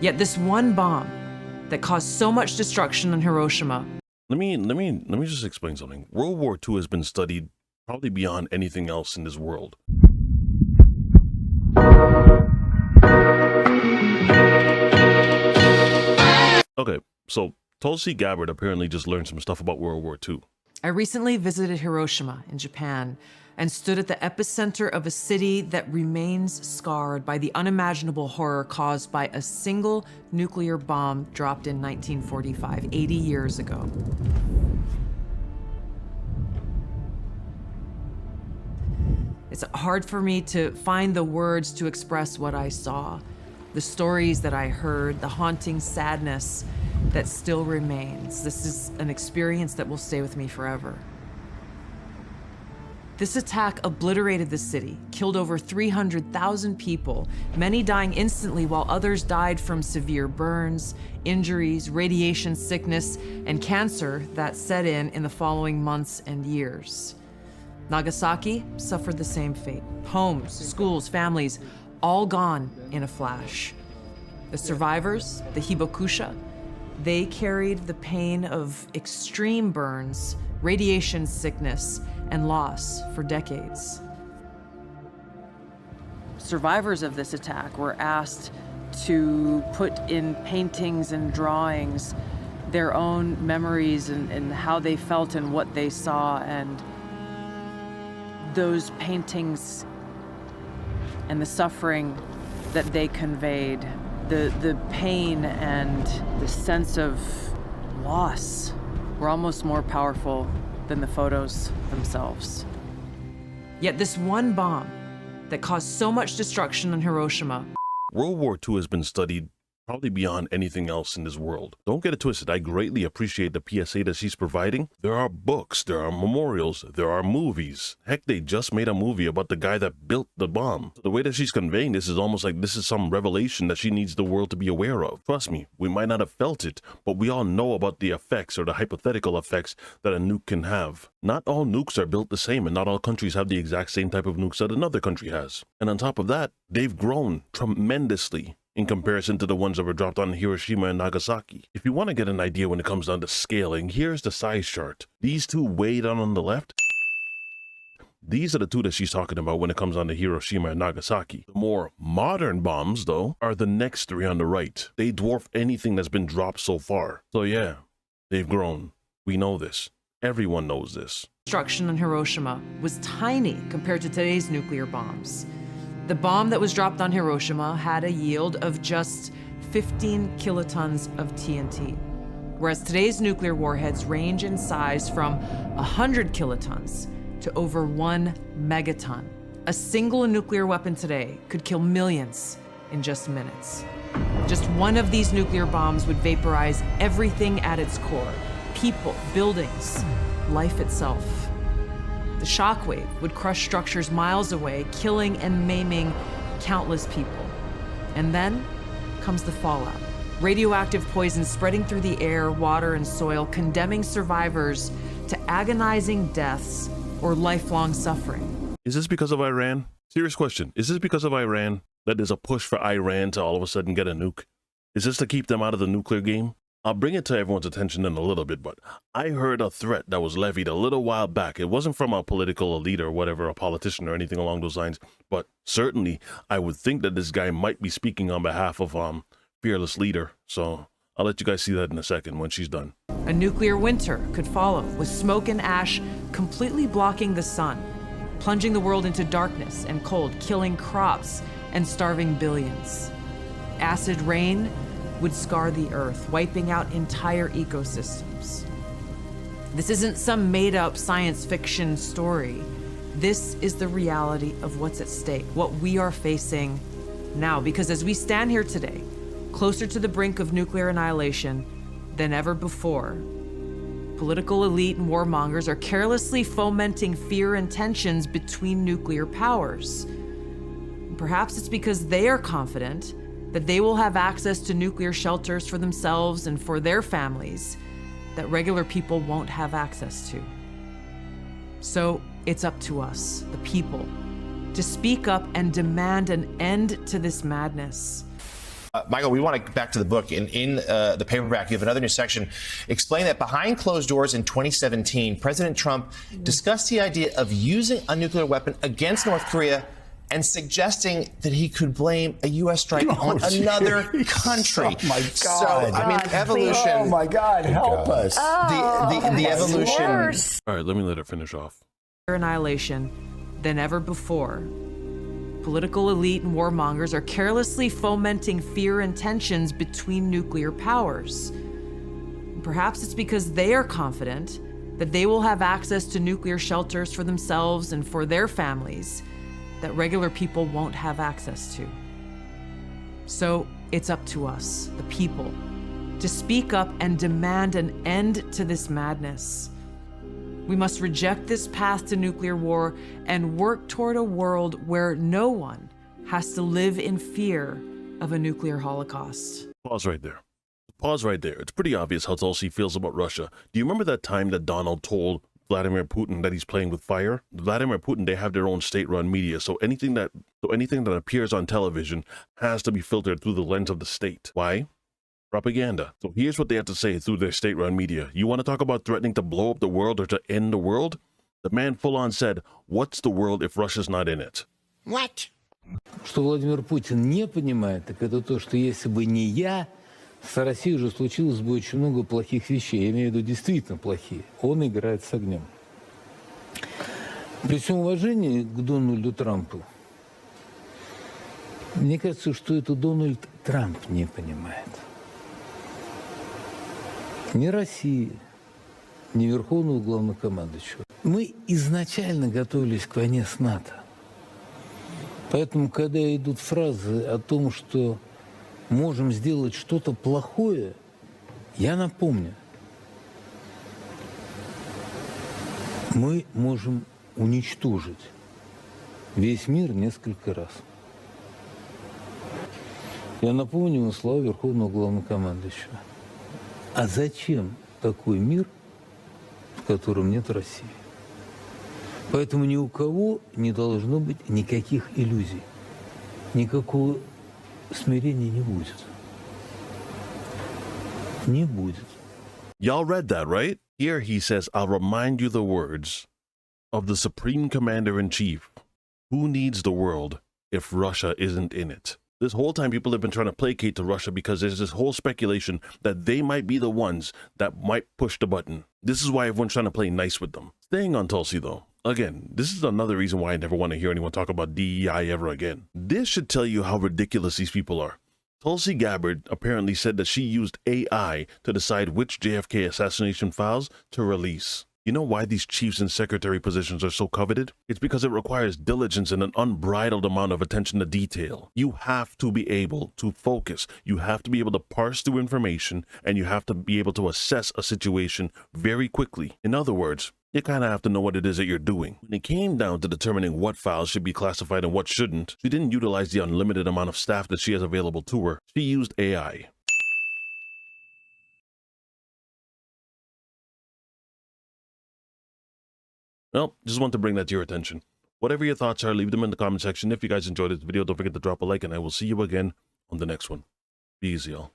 Yet this one bomb that caused so much destruction on Hiroshima. Let me just explain something. World War II has been studied probably beyond anything else in this world. Okay, so Tulsi Gabbard apparently just learned some stuff about World War II. I recently visited Hiroshima in Japan and stood at the epicenter of a city that remains scarred by the unimaginable horror caused by a single nuclear bomb dropped in 1945, 80 years ago. It's hard for me to find the words to express what I saw, the stories that I heard, the haunting sadness that still remains. This is an experience that will stay with me forever. This attack obliterated the city, killed over 300,000 people, many dying instantly while others died from severe burns, injuries, radiation sickness, and cancer that set in the following months and years. Nagasaki suffered the same fate. Homes, schools, families, all gone in a flash. The survivors, the hibakusha, they carried the pain of extreme burns, radiation sickness, and loss for decades. Survivors of this attack were asked to put in paintings and drawings their own memories and how they felt and what they saw, and those paintings and the suffering that they conveyed, the pain and the sense of loss were almost more powerful than the photos themselves. Yet this one bomb that caused so much destruction on Hiroshima. World War II has been studied probably beyond anything else in this world. Don't get it twisted. I greatly appreciate the PSA that she's providing. There are books, there are memorials, there are movies. Heck, they just made a movie about the guy that built the bomb. The way that she's conveying this is almost like this is some revelation that she needs the world to be aware of. Trust me, we might not have felt it, but we all know about the effects or the hypothetical effects that a nuke can have. Not all nukes are built the same, and not all countries have the exact same type of nukes that another country has. And on top of that, they've grown tremendously in comparison to the ones that were dropped on Hiroshima and Nagasaki. If you want to get an idea when it comes down to scaling, here's the size chart. These two way down on the left, these are the two that she's talking about when it comes down to Hiroshima and Nagasaki. The more modern bombs, though, are the next three on the right. They dwarf anything that's been dropped so far. So yeah, they've grown. We know this. Everyone knows this. Destruction on Hiroshima was tiny compared to today's nuclear bombs. The bomb that was dropped on Hiroshima had a yield of just 15 kilotons of TNT, whereas today's nuclear warheads range in size from 100 kilotons to over 1 megaton. A single nuclear weapon today could kill millions in just minutes. Just one of these nuclear bombs would vaporize everything at its core: people, buildings, life itself. The shockwave would crush structures miles away, killing and maiming countless people. And then comes the fallout. Radioactive poison spreading through the air, water, and soil, condemning survivors to agonizing deaths or lifelong suffering. Is this because of Iran? Serious question. Is this because of Iran that there's a push for Iran to all of a sudden get a nuke? Is this to keep them out of the nuclear game? I'll bring it to everyone's attention in a little bit, but I heard a threat that was levied a little while back. It wasn't from a political elite or whatever, a politician or anything along those lines, but certainly I would think that this guy might be speaking on behalf of fearless leader. So I'll let you guys see that in a second when she's done. A nuclear winter could follow, with smoke and ash completely blocking the sun, plunging the world into darkness and cold, killing crops and starving billions. Acid rain would scar the earth, wiping out entire ecosystems. This isn't some made-up science fiction story. This is the reality of what's at stake, what we are facing now. Because as we stand here today, closer to the brink of nuclear annihilation than ever before, political elite and warmongers are carelessly fomenting fear and tensions between nuclear powers. Perhaps it's because they are confident that they will have access to nuclear shelters for themselves and for their families that regular people won't have access to. So it's up to us, the people, to speak up and demand an end to this madness. Michael, we want to get back to the book. In the paperback, you have another new section. Explain that behind closed doors in 2017, President Trump discussed the idea of using a nuclear weapon against North Korea and suggesting that he could blame a U.S. strike on another country. Oh, my God. So, I mean, evolution. Oh, my God, help us. The evolution. All right, let me let her finish off. Annihilation than ever before. Political elite and warmongers are carelessly fomenting fear and tensions between nuclear powers. Perhaps it's because they are confident that they will have access to nuclear shelters for themselves and for their families that regular people won't have access to. So it's up to us, the people, to speak up and demand an end to this madness. We must reject this path to nuclear war and work toward a world where no one has to live in fear of a nuclear holocaust. Pause right there. Pause right there. It's pretty obvious how Tulsi feels about Russia. Do you remember that time that Donald told Vladimir Putin that he's playing with fire? Vladimir Putin, they have their own state-run media, so anything that appears on television has to be filtered through the lens of the state. Why? Propaganda. So here's what they have to say through their state-run media. You want to talk about threatening to blow up the world or to end the world? The man full-on said, "What's the world if Russia's not in it?" What? Что Владимир Путин не понимает, так это то, что если бы не я, с Россией уже случилось бы очень много плохих вещей. Я имею в виду действительно плохие. Он играет с огнем. При всем уважении к Дональду Трампу, мне кажется, что это Дональд Трамп не понимает. Ни России, ни Верховного Главнокомандующего. Мы изначально готовились к войне с НАТО. Поэтому, когда идут фразы о том, что можем сделать что-то плохое, я напомню, мы можем уничтожить весь мир несколько раз. Я напомню ему слова Верховного Главнокомандующего. А зачем такой мир, в котором нет России? Поэтому ни у кого не должно быть никаких иллюзий, никакого смирения не будет. Не будет. Y'all read that, right? Here he says, "I'll remind you the words of the Supreme Commander-in-Chief. Who needs the world if Russia isn't in it?" This whole time, people have been trying to placate to Russia because there's this whole speculation that they might be the ones that might push the button. This is why everyone's trying to play nice with them. Staying on Tulsi, though. Again, this is another reason why I never want to hear anyone talk about DEI ever again. This should tell you how ridiculous these people are. Tulsi Gabbard apparently said that she used AI to decide which JFK assassination files to release. You know why these chiefs and secretary positions are so coveted? It's because it requires diligence and an unbridled amount of attention to detail. You have to be able to focus. You have to be able to parse through information, and you have to be able to assess a situation very quickly. In other words, you kind of have to know what it is that you're doing. When it came down to determining what files should be classified and what shouldn't, she didn't utilize the unlimited amount of staff that she has available to her. She used AI. Well, just want to bring that to your attention. Whatever your thoughts are, leave them in the comment section. If you guys enjoyed this video, don't forget to drop a like, and I will see you again on the next one. Be easy, y'all.